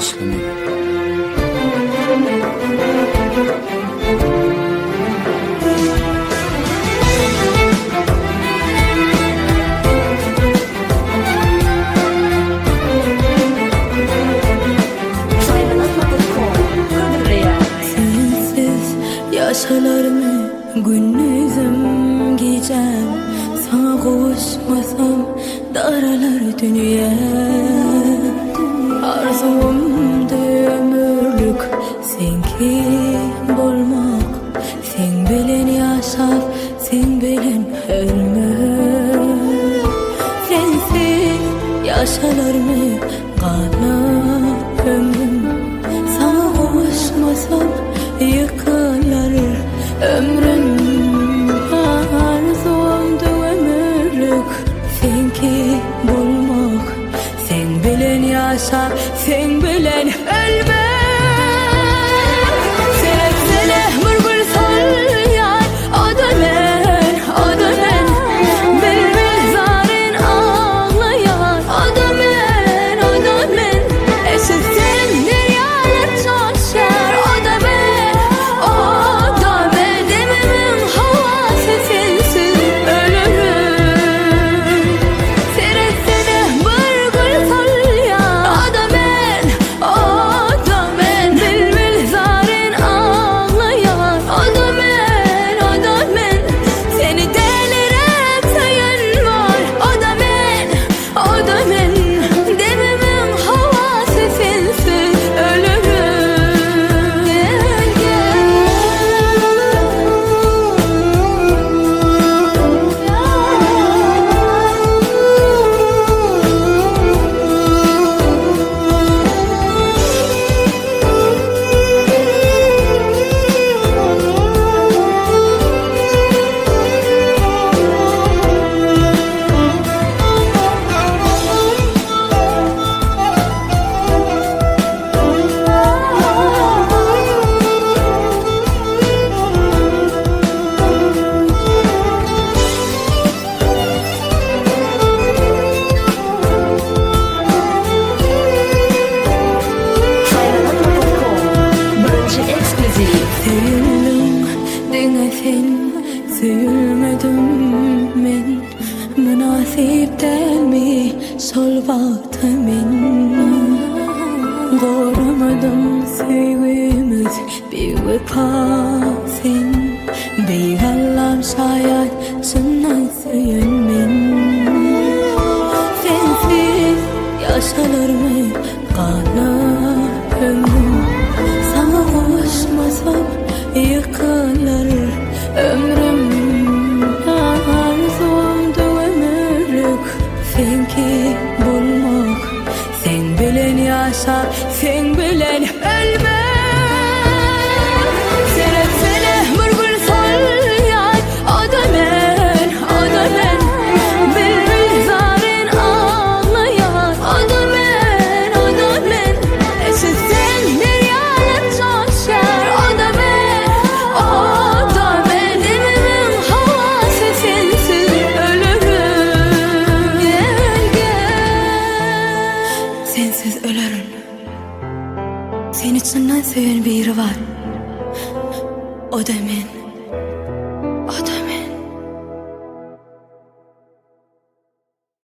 işlemek. Sensiz yaşalarımı gündüzüm gecem, sana kavuşmasam daralar dünya. Arzumda ömürlük senki bolmak, sen bilen yaşap, sen bilen ölmek. Sensiz yaşalarımı kalan ömrüm, sana kavuşmasam yıkılır ömrüm. Arzumda ömürlük senki bulmak, sen bilen yaşap, sen bilen ölmek. Sevsene mırgır salyan, o da ben, o da ben. Bilmez zarin ağlayan, o da ben, o da ben. Eşitsen dünyalar coşar, o da ben, o da ben. Demimin havası sensiz ölürüm. Sevsene mırgır salyan, o da ben, o da ben. Bilmez zarin ağlayan, o da ben, o da ben. Seni delirip sayan var, o da ben, o da ben. Demimin havası sensiz ölürüm. Gel gel. Söyledim dine sen, söylemedim men. Münasip değil mi sol vaktimin? Görmedim sevgimiz bir vefa sen. Bir Allah'ım şayet senden söylemen. Sensiz yaşalarımı kalan ömrüm, sana kavuşmasam yıkılır ömrüm. Arzumda ömürlük senki bulmak, sen bilen yaşap, sen bilen ölmek. Sevsene mırgır salyan, o da ben, o da ben. Bilmez zarin ağlayan, o da ben, o da ben. Eşitsen dünyalar coşar, o da ben, o da ben. Demimin havası sensiz ölürüm. Gel gel. Sensiz ölürüm. Seni içinden seven biri var, o da ben.